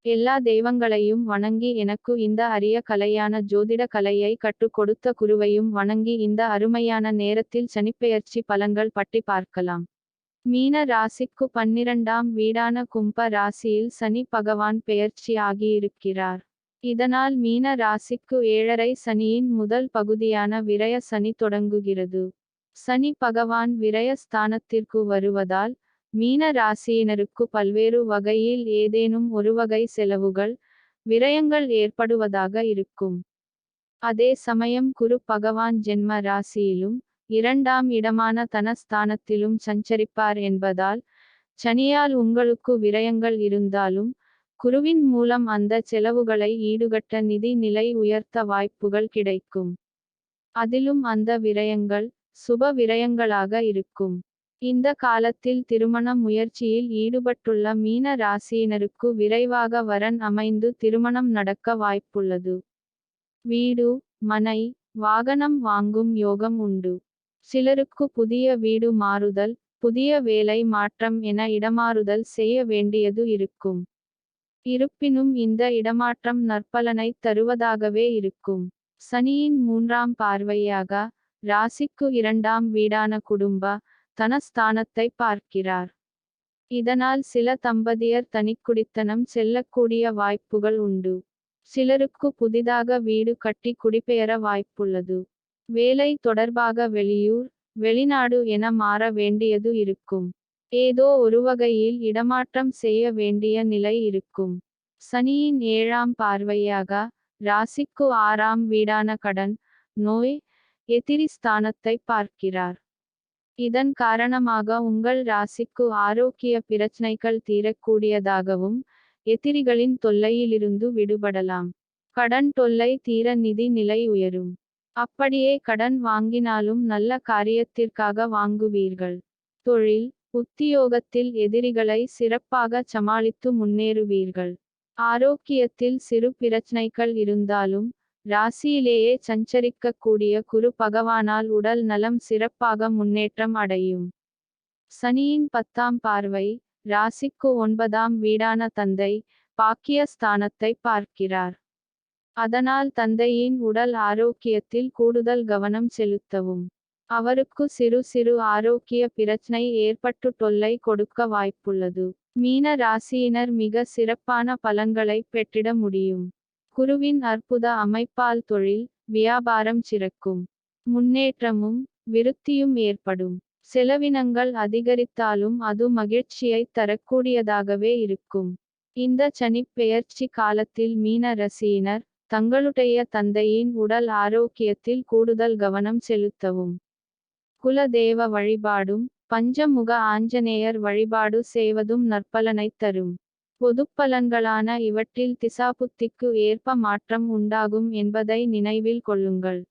எல்லா தெய்வங்களையும் வணங்கி எனக்கு இந்த அரிய கலையான ஜோதிட கலையை கற்றுக் கொடுத்த குருவையும் வணங்கி இந்த அருமையான நேரத்தில் சனிப்பெயர்ச்சி பலன்கள் பற்றி பார்க்கலாம். மீன ராசிக்கு 12ஆம் வீடான கும்ப ராசியில் சனி பகவான் பெயர்ச்சி ஆகியிருக்கிறார். இதனால் மீன ராசிக்கு 7.5 சனியின் முதல் பகுதியான விரய சனி தொடங்குகிறது. சனி பகவான் விரய ஸ்தானத்திற்கு வருவதால் மீன ராசியினருக்கு பல்வேறு வகையில் ஏதேனும் ஒருவகை செலவுகள், விரயங்கள் ஏற்படுவதாக இருக்கும். அதே சமயம் குரு பகவான் ஜென்ம ராசியிலும் 2ஆம் இடமான தனஸ்தானத்திலும் சஞ்சரிப்பார் என்பதால் சனியால் உங்களுக்கு விரயங்கள் இருந்தாலும் குருவின் மூலம் அந்த செலவுகளை ஈடுகட்ட நிதி நிலை உயர்த்த வாய்ப்புகள் கிடைக்கும். அதிலும் அந்த விரயங்கள் சுப விரயங்களாக இருக்கும். இந்த காலத்தில் திருமண முயற்சியில் ஈடுபட்டுள்ள மீன ராசியினருக்கு விரைவாக வரன் அமைந்து திருமணம் நடக்க வாய்ப்புள்ளது. வீடு, மனை, வாகனம் வாங்கும் யோகம் உண்டு. சிலருக்கு புதிய வீடு மாறுதல், புதிய வேலை மாற்றம் என இடமாறுதல் செய்ய வேண்டியது இருக்கும். இருப்பினும் இந்த இடமாற்றம் நற்பலனை தருவதாகவே இருக்கும். சனியின் 3ஆம் பார்வையாக ராசிக்கு 2ஆம் வீடான குடும்ப தனஸ்தானத்தை பார்க்கிறார். இதனால் சில தம்பதியர் தனிக்குடித்தனம் செல்லக்கூடிய வாய்ப்புகள் உண்டு. சிலருக்கு புதிதாக வீடு கட்டி குடிபெயர வாய்ப்புள்ளது. வேலை தொடர்பாக வெளியூர், வெளிநாடு என மாற வேண்டியது இருக்கும். ஏதோ ஒருவகையில் இடமாற்றம் செய்ய வேண்டிய நிலை இருக்கும். சனியின் 7ஆம் பார்வையாக ராசிக்கு 6ஆம் வீடான கடன், நோய், எதிரி ஸ்தானத்தை பார்க்கிறார். இதன் காரணமாக உங்கள் ராசிக்கு ஆரோக்கிய பிரச்சனைகள் தீரக்கூடியதாகவும் எதிரிகளின் தொல்லையிலிருந்து விடுபடலாம். கடன் தொல்லை தீர நிதி நிலை உயரும். அப்படியே கடன் வாங்கினாலும் நல்ல காரியத்திற்காக வாங்குவீர்கள். தொழில், உத்தியோகத்தில் எதிரிகளை சிறப்பாக சமாளித்து முன்னேறுவீர்கள். ஆரோக்கியத்தில் சிறு பிரச்சனைகள் இருந்தாலும் ராசியிலேயே சஞ்சரிக்கக்கூடிய குரு பகவானால் உடல் நலம் சிறப்பாக முன்னேற்றம் அடையும். சனியின் 10ஆம் பார்வை ராசிக்கு 9ஆம் வீடான தந்தை, பாக்கிய ஸ்தானத்தை பார்க்கிறார். அதனால் தந்தையின் உடல் ஆரோக்கியத்தில் கூடுதல் கவனம் செலுத்தவும். அவருக்கு சிறு சிறு ஆரோக்கிய பிரச்சனை ஏற்பட்டு தொல்லை கொடுக்க வாய்ப்புள்ளது. மீன ராசியினர் மிக சிறப்பான பலன்களை பெற்றிட முடியும். குருவின் அற்புத அமைப்பால் தொழில், வியாபாரம் சிறக்கும். முன்னேற்றமும் விருத்தியும் ஏற்படும். செலவினங்கள் அதிகரித்தாலும் அது மகிழ்ச்சியை தரக்கூடியதாகவே இருக்கும். இந்த சனிப் பெயர்ச்சி காலத்தில் மீன ராசியினர் தங்களுடைய தந்தையின் உடல் ஆரோக்கியத்தில் கூடுதல் கவனம் செலுத்தவும். குல தெய்வ வழிபாடும் பஞ்சமுக ஆஞ்சநேயர் வழிபாடு செய்வதும் நற்பலனை தரும். பொதுப்பலன்களான இவற்றில் திசாபுத்திக்கு ஏற்ப மாற்றம் உண்டாகும் என்பதை நினைவில் கொள்ளுங்கள்.